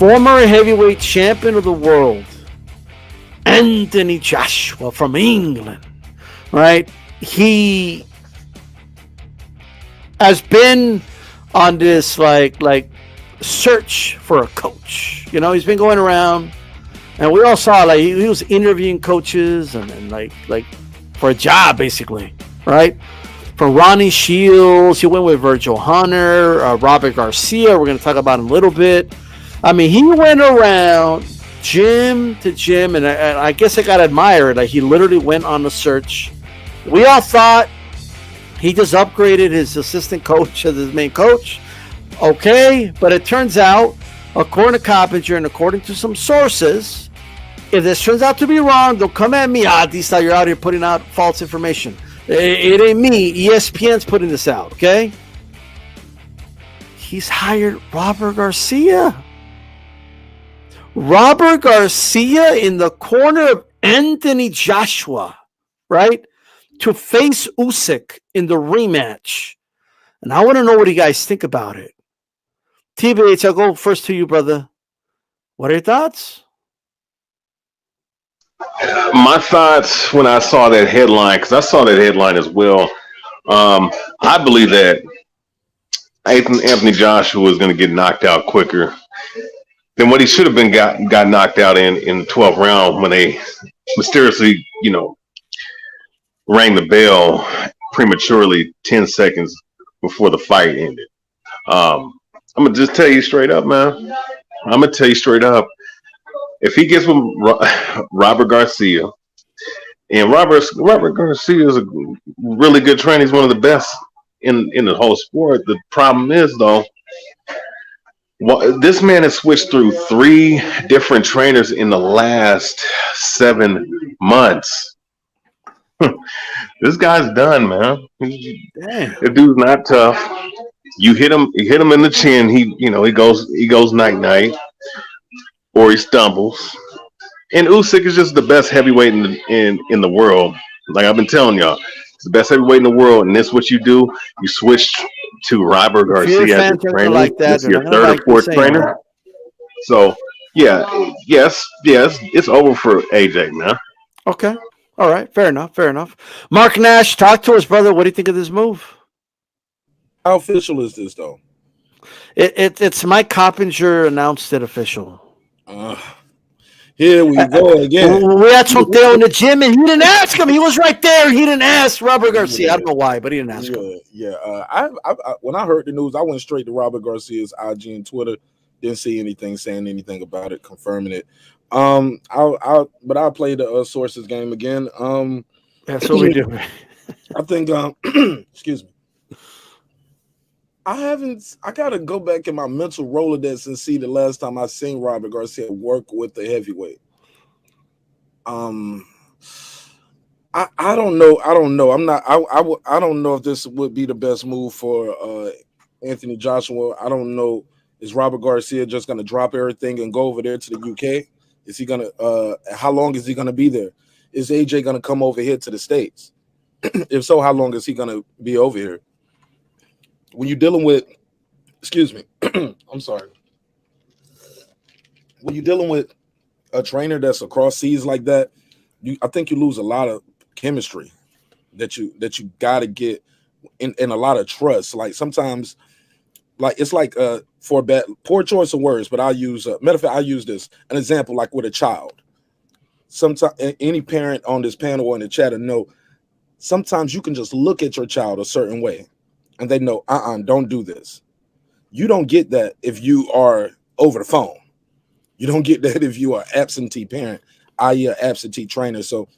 former heavyweight champion of the world, Anthony Joshua from England, right? He has been on this like search for a coach. You know, he's been going around, and we all saw like he was interviewing coaches and like for a job basically, right? From Ronnie Shields, he went with Virgil Hunter, Robert Garcia. We're going to talk about him a little bit. I mean, he went around gym to gym, and I guess I got to admire it. Like, he literally went on a search. We all thought he just upgraded his assistant coach as his main coach. Okay, but it turns out, according to Coppinger and according to some sources, if this turns out to be wrong, they'll come at me. Dista, you're out here putting out false information. It ain't me. ESPN's putting this out, okay? He's hired Robert Garcia. Robert Garcia in the corner of Anthony Joshua, right? To face Usyk in the rematch. And I want to know what you guys think about it. TBH, I'll go first to you, brother. What are your thoughts? My thoughts when I saw that headline, because I saw that headline as well, I believe that Anthony Joshua is going to get knocked out quicker than what he should have been got knocked out in the 12th round when they mysteriously, rang the bell prematurely 10 seconds before the fight ended. I'm going to just tell you straight up, man. I'm going to tell you straight up. If he gets with Robert Garcia, and Robert Garcia is a really good trainer, he's one of the best in the whole sport. The problem is, though, this man has switched through 3 different trainers in the last 7 months. This guy's done, man. This dude's not tough. You hit him in the chin. He goes night. Or he stumbles. And Usyk is just the best heavyweight in the world. Like I've been telling y'all, it's the best heavyweight in the world. And this is what you do. You switch to Robert Garcia as your trainer. Like that, that's your third or fourth trainer. So, yes, it's over for AJ, man. Okay. All right. Fair enough. Mark Nash, talk to us, brother. What do you think of this move? How official is this, though? It's Mike Coppinger announced it official. Here we go again. We had Sonteo in the gym, and he didn't ask him. He was right there. He didn't ask Robert Garcia. Yeah. I don't know why, but he didn't ask him. Yeah. I when I heard the news, I went straight to Robert Garcia's IG and Twitter. Didn't see anything saying anything about it, confirming it. But I'll play the sources game again. That's what we do. I think. Excuse me. I gotta go back in my mental Rolodex and see the last time I seen Robert Garcia work with the heavyweight. I don't know. I don't know if this would be the best move for Anthony Joshua. I don't know. Is Robert Garcia just gonna drop everything and go over there to the UK? Is he gonna how long is he gonna be there? Is AJ gonna come over here to the States? If so, how long is he gonna be over here? When you're dealing with, excuse me, I'm sorry. When you're dealing with a trainer that's across seas like that, I think you lose a lot of chemistry that you got to get in a lot of trust. Like sometimes, like it's like for poor choice of words, but I'll use matter of fact, I'll use this an example like with a child. Sometimes any parent on this panel or in the chat will know. Sometimes you can just look at your child a certain way. And they know, don't do this. You don't get that if you are over the phone. You don't get that if you are absentee parent, i.e. an absentee trainer. So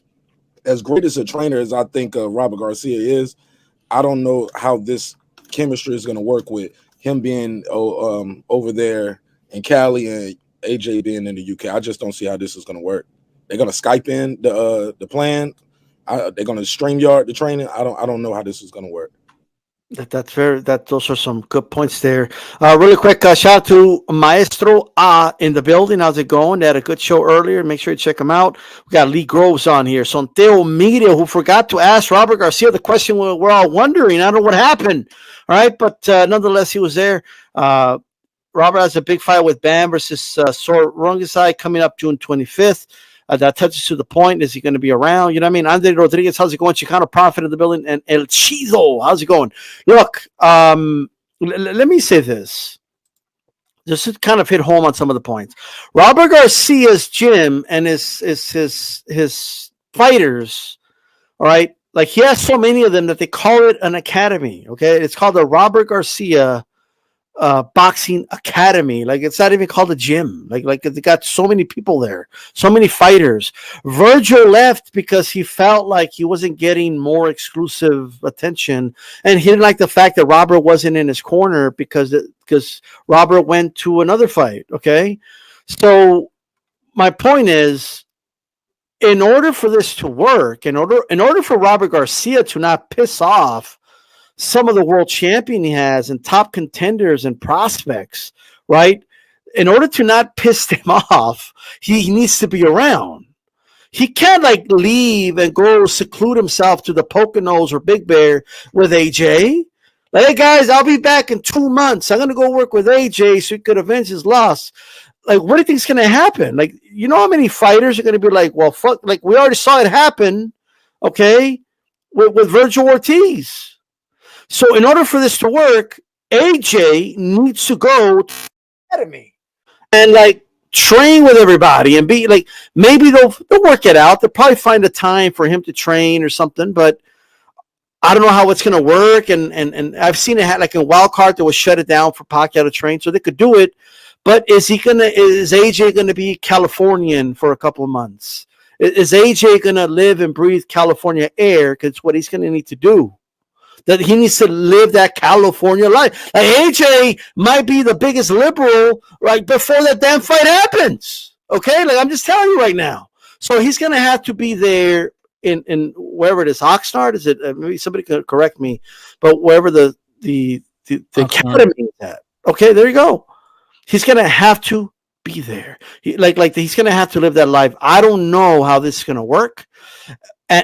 as great as a trainer as I think Robert Garcia is, I don't know how this chemistry is going to work with him being over there in Cali and AJ being in the UK. I just don't see how this is going to work. They're going to Skype in the plan. They're going to StreamYard the training. I don't know how this is going to work. That's fair. Those are some good points there. Really quick, shout out to Maestro in the building. How's it going? They had a good show earlier. Make sure you check them out. We got Lee Groves on here. Sonteo Media, who forgot to ask Robert Garcia the question we're all wondering. I don't know what happened. All right, but nonetheless, he was there. Robert has a big fight with Bam versus Sorungisai coming up June 25th. That touches to the point. Is he going to be around? You know what I mean? Andre Rodriguez, how's it going? Chicano Prophet in the building. And El Chizo, how's it going? Look, let me say this. Just to kind of hit home on some of the points. Robert Garcia's gym and his fighters, all right? Like, he has so many of them that they call it an academy, okay? It's called the Robert Garcia Boxing Academy. Like, it's not even called a gym. Like they got so many people there, so many fighters. Virgil left because he felt like he wasn't getting more exclusive attention, and he didn't like the fact that Robert wasn't in his corner because Robert went to another fight. Okay, so my point is, in order for this to work, in order for Robert Garcia to not piss off some of the world champion he has and top contenders and prospects, right? In order to not piss them off, he needs to be around. He can't like leave and go seclude himself to the Poconos or Big Bear with AJ. Like, hey guys, I'll be back in 2 months. I'm gonna go work with AJ so he could avenge his loss. Like, what do you think is gonna happen? Like, you know how many fighters are gonna be like, well, fuck, like we already saw it happen, okay, with Virgil Ortiz. So in order for this to work, AJ needs to go to the academy and like train with everybody and be like, maybe they'll work it out. They'll probably find a time for him to train or something, but I don't know how it's going to work. And I've seen it like in Wild Card that was shut it down for Pacquiao to train, so they could do it. But is AJ going to be Californian for a couple of months? Is AJ going to live and breathe California air? Because it's what he's going to need to do. That he needs to live that California life. Like, AJ might be the biggest liberal right before that damn fight happens. Okay, like I'm just telling you right now. So he's gonna have to be there in wherever it is. Oxnard, is it? Maybe somebody could correct me, but wherever the academy is at. Okay, there you go. He's gonna have to be there. He's gonna have to live that life. I don't know how this is gonna work.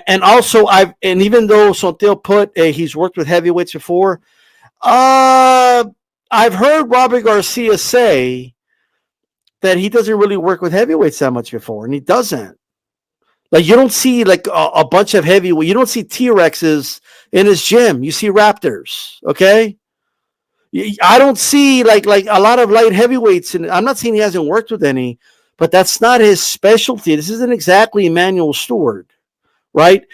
And also, even though Sontel put he's worked with heavyweights before, I've heard Robert Garcia say that he doesn't really work with heavyweights that much before, and he doesn't. Like, you don't see like a bunch of heavyweight. You don't see T-Rexes in his gym. You see Raptors. Okay, I don't see like a lot of light heavyweights, and I'm not saying he hasn't worked with any, but that's not his specialty. This isn't exactly Emmanuel Stewart. Right?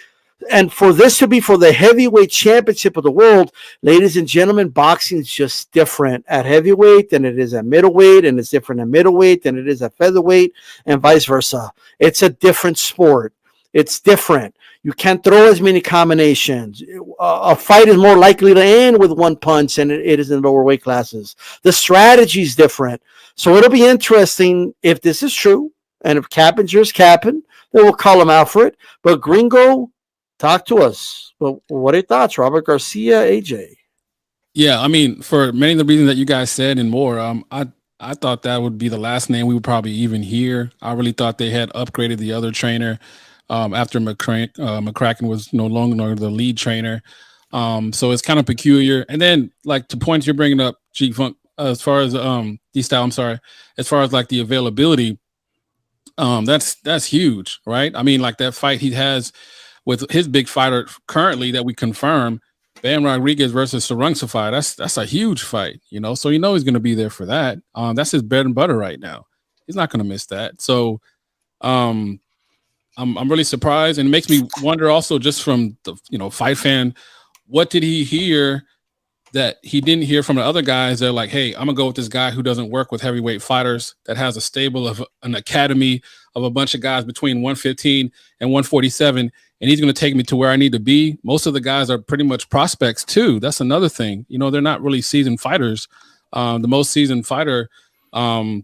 And for this to be for the heavyweight championship of the world, ladies and gentlemen, boxing is just different at heavyweight than it is at middleweight, and it's different at middleweight than it is at featherweight, and vice versa. It's a different sport. It's different. You can't throw as many combinations. A fight is more likely to end with one punch than it is in lower weight classes. The strategy is different. So it'll be interesting if this is true, and if Cappinger's capping, then we'll call him out for it. But Gringo, talk to us. Well, what are your thoughts, Robert Garcia, AJ? Yeah, I mean, for many of the reasons that you guys said and more, I thought that would be the last name we would probably even hear. I really thought they had upgraded the other trainer after McCracken was no longer the lead trainer. So it's kind of peculiar. And then, like, to points you're bringing up, G-Funk, as far as D-Style, I'm sorry, as far as like the availability, that's huge, right? I mean, like that fight he has with his big fighter currently that we confirm, Bam Rodriguez versus Sarungsafai, that's a huge fight, you know. So you know he's going to be there for that. That's his bread and butter right now. He's not going to miss that. So I'm really surprised, and it makes me wonder also, just from the fight fan, what did he hear that he didn't hear from the other guys? They're like, hey, I'm gonna go with this guy who doesn't work with heavyweight fighters, that has a stable of an academy of a bunch of guys between 115 and 147, and he's gonna take me to where I need to be. Most of the guys are pretty much prospects too. That's another thing. They're not really seasoned fighters. The most seasoned fighter, is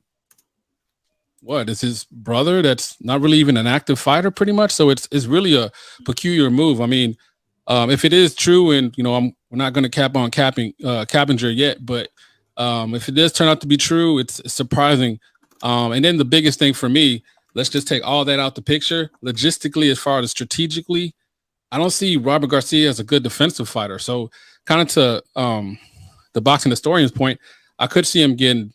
his brother that's not really even an active fighter pretty much. So it's really a peculiar move. I mean, if it is true, and we're not going to cap on Cappinger yet, but if it does turn out to be true, it's surprising. And then the biggest thing for me, let's just take all that out the picture. Logistically, as far as strategically, I don't see Robert Garcia as a good defensive fighter. So kind of to the boxing historian's point, I could see him getting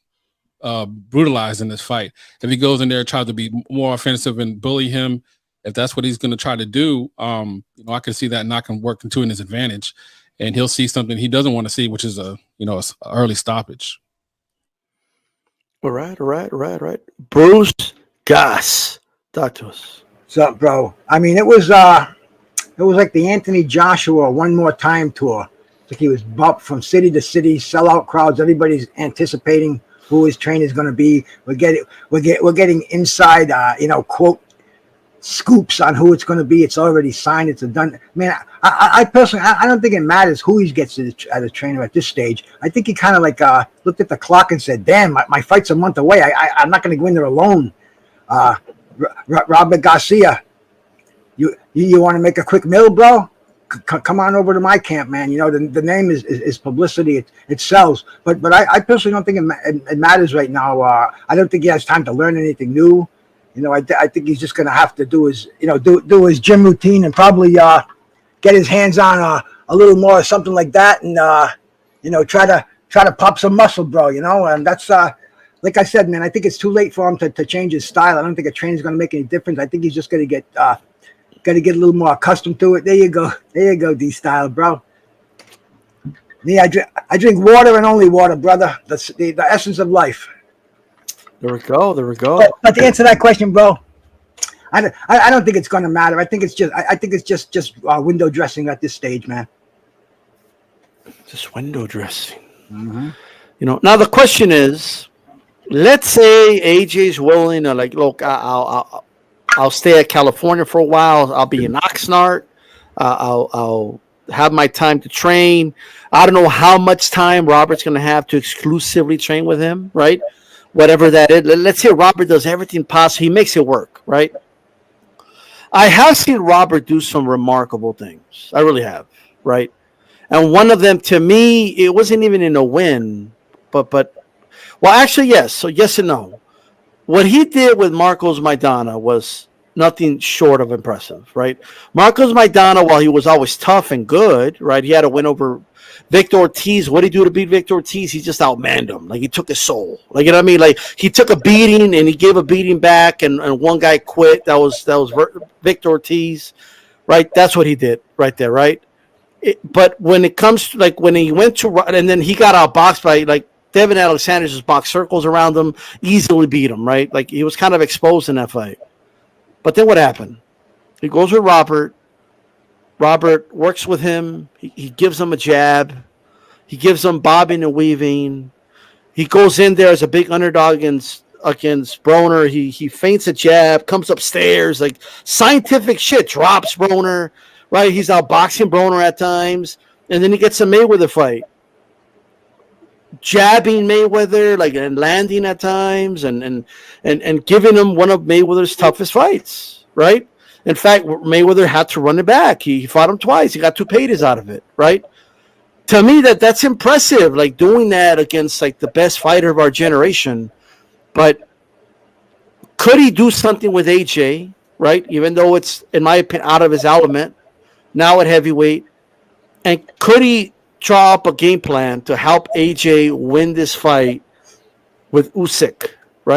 brutalized in this fight. If he goes in there and tries to be more offensive and bully him, if that's what he's going to try to do, I can see that not going to work into in his advantage, and he'll see something he doesn't want to see, which is a early stoppage. All right. Bruce Goss, talk to us. What's up, bro? I mean, it was like the Anthony Joshua One More Time tour. It's like he was bumped from city to city, sellout crowds. Everybody's anticipating who his trainer's going to be. We're getting inside, quote scoops on who it's going to be. It's already signed. It's a done. Man, I personally, I don't think it matters who he gets as a trainer at this stage. I think he kind of looked at the clock and said, "Damn, my fight's a month away. I'm not going to go in there alone." Robert Garcia, you want to make a quick meal, bro? Come on over to my camp, man. The name is publicity. It sells. But I personally don't think it matters right now. I don't think he has time to learn anything new. I think he's just going to have to do his gym routine and probably get his hands on a little more or something like that, and try to pop some muscle, bro. And that's like I said, man. I think it's too late for him to change his style. I don't think a trainer's going to make any difference. I think he's just going to get a little more accustomed to it. There you go, D-Style, bro. Me, I drink water and only water, brother. The essence of life. There we go. But to answer that question, bro, I don't think it's going to matter. I think it's just window dressing at this stage, man. Just window dressing. Mm-hmm. Now the question is, let's say AJ's willing to look, I'll stay at California for a while. I'll be in Oxnard. I'll have my time to train. I don't know how much time Robert's going to have to exclusively train with him, right? Whatever that is. Let's say Robert does everything possible. He makes it work, right? I have seen Robert do some remarkable things. I really have, right? And one of them, to me, it wasn't even in a win, but well, actually, yes. So yes and no. What he did with Marcos Maidana was nothing short of impressive, right? Marcos Maidana, while he was always tough and good, right? He had a win over Victor Ortiz. What did he do to beat Victor Ortiz? He just outmanned him. He took his soul. You know what I mean? He took a beating and he gave a beating back, and one guy quit. That was Victor Ortiz, right? That's what he did right there, right? But when it comes to when he went to, and then he got outboxed by Devin Alexander, just boxed circles around him, easily beat him, right? He was kind of exposed in that fight. But then what happened? He goes with Robert. Robert works with him. He gives him a jab. He gives him bobbing and weaving. He goes in there as a big underdog against Broner. He feints a jab, comes upstairs, scientific shit, drops Broner, right? He's outboxing Broner at times. And then he gets a Mayweather fight. Jabbing Mayweather, and landing at times, and giving him one of Mayweather's toughest fights, right? In fact, Mayweather had to run it back. He fought him twice. He got 2 paydays out of it, right? To me, that's impressive, doing that against the best fighter of our generation. But could he do something with AJ, right? Even though it's, in my opinion, out of his element now at heavyweight, and could he draw up a game plan to help AJ win this fight with Usyk,